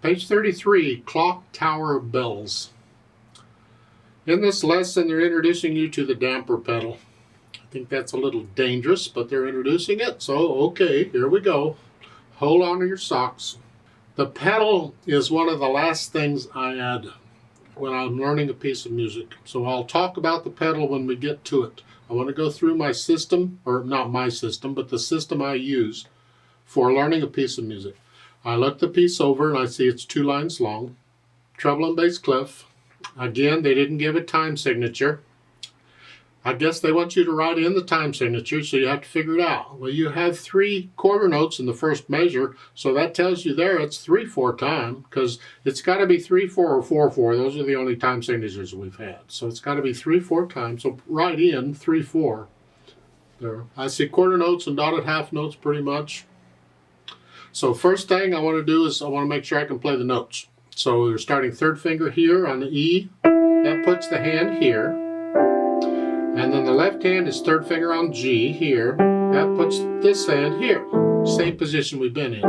Page 33, Clock Tower Bells. In this lesson, they're introducing you to the damper pedal. I think that's a little dangerous, but they're introducing it, so okay, here we go. Hold on to your socks. The pedal is one of the last things I add when I'm learning a piece of music. So I'll talk about the pedal when we get to it. I want to go through my system, or not my system, but the system I use for learning a piece of music. I look the piece over and I see it's 2 lines long. Treble and bass clef. Again, they didn't give a time signature. I guess they want you to write in the time signature, so you have to figure it out. Well, you have 3 quarter notes in the first measure, so that tells you there it's 3/4 time, because it's got to be 3/4 or 4/4. Those are the only time signatures we've had. So it's got to be 3/4 time. So write in 3/4 there. I see quarter notes and dotted half notes pretty much. So first thing I want to do is I want to make sure I can play the notes. So we're starting 3rd finger here on the E. That puts the hand here. And then the left hand is 3rd finger on G here. That puts this hand here. Same position we've been in.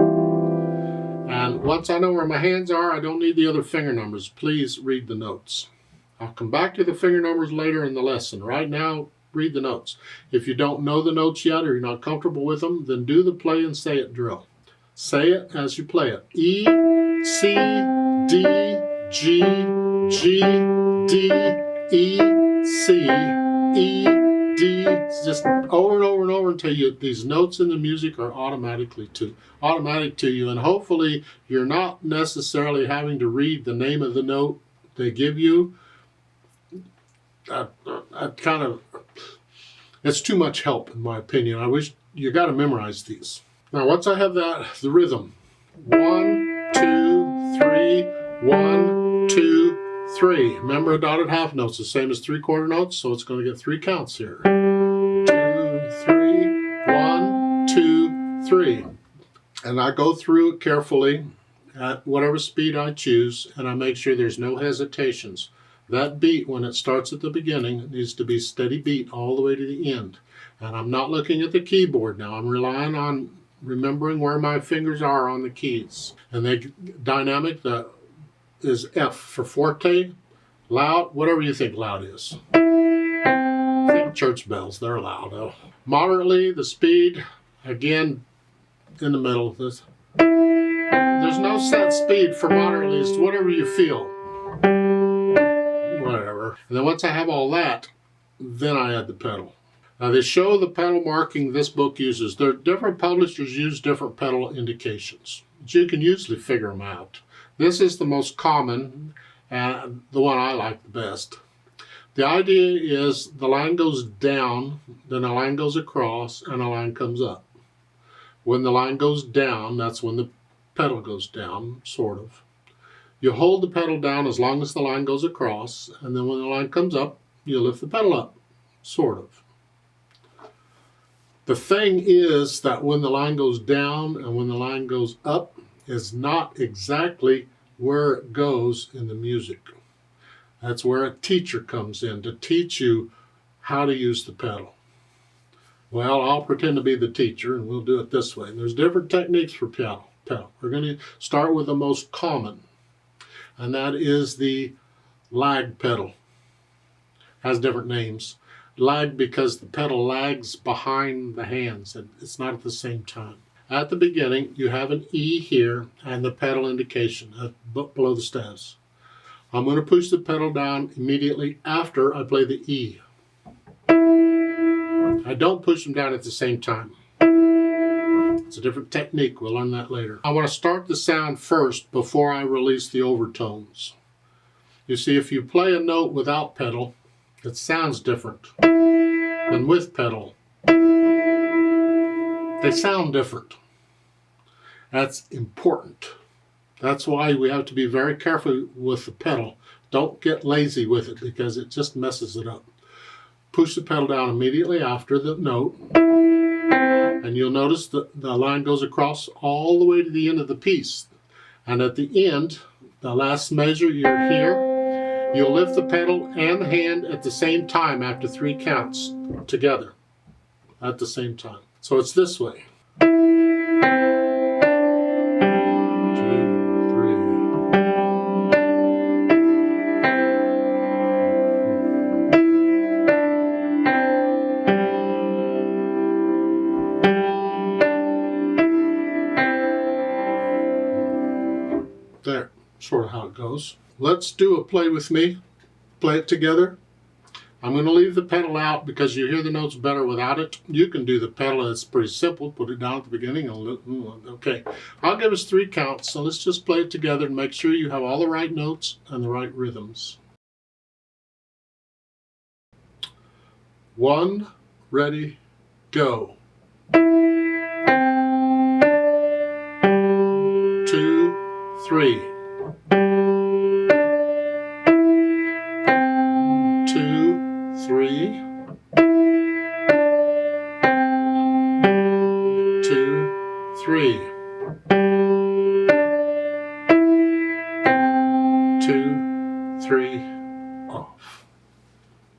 And once I know where my hands are, I don't need the other finger numbers. Please read the notes. I'll come back to the finger numbers later in the lesson. Right now, read the notes. If you don't know the notes yet or you're not comfortable with them, then do the play and say it drill. Say it as you play it. E, C, D, G, G, D, E, C, E, D. Just over and over and over until these notes in the music are automatic to you. And hopefully you're not necessarily having to read the name of the note they give you. It's too much help in my opinion. I wish you got to memorize these. Now, once I have the rhythm, 1, 2, 3, 1, 2, 3. Remember, dotted half notes, the same as 3 quarter notes, so it's going to get 3 counts here. 2, 3, 1, 2, 3. And I go through it carefully at whatever speed I choose, and I make sure there's no hesitations. That beat, when it starts at the beginning, needs to be steady beat all the way to the end. And I'm not looking at the keyboard now. I'm relying on remembering where my fingers are on the keys. And the dynamic that is F for forte, loud, whatever you think loud is. Think church bells, they're loud. Moderately, the speed, again, in the middle. There's no set speed for moderately, it's whatever you feel. Whatever. And then once I have all that, then I add the pedal. Now they show the pedal marking this book uses. Different publishers use different pedal indications, but you can usually figure them out. This is the most common and the one I like the best. The idea is the line goes down, then a line goes across, and a line comes up. When the line goes down, that's when the pedal goes down, sort of. You hold the pedal down as long as the line goes across, and then when the line comes up, you lift the pedal up, sort of. The thing is that when the line goes down and when the line goes up is not exactly where it goes in the music. That's where a teacher comes in to teach you how to use the pedal. Well, I'll pretend to be the teacher and we'll do it this way. There's different techniques for pedal. We're going to start with the most common, and that is the lag pedal. Has different names. Lag because the pedal lags behind the hands. It's not at the same time. At the beginning, you have an E here and the pedal indication below the staves. I'm going to push the pedal down immediately after I play the E. I don't push them down at the same time. It's a different technique. We'll learn that later. I want to start the sound first before I release the overtones. You see, if you play a note without pedal, it sounds different than with pedal. They sound different. That's important. That's why we have to be very careful with the pedal. Don't get lazy with it because it just messes it up. Push the pedal down immediately after the note, and you'll notice that the line goes across all the way to the end of the piece. And at the end, the last measure, you're here. You'll lift the pedal and the hand at the same time after 3 counts together at the same time. So it's this way. 2, 3. There, sort of how it goes. Let's do a play with me. Play it together. I'm going to leave the pedal out because you hear the notes better without it. You can do the pedal. It's pretty simple. Put it down at the beginning. Okay. I'll give us 3 counts. So let's just play it together and make sure you have all the right notes and the right rhythms. 1, ready, go. 2, 3. 2, 3. 2, 3. 2, 3. Off.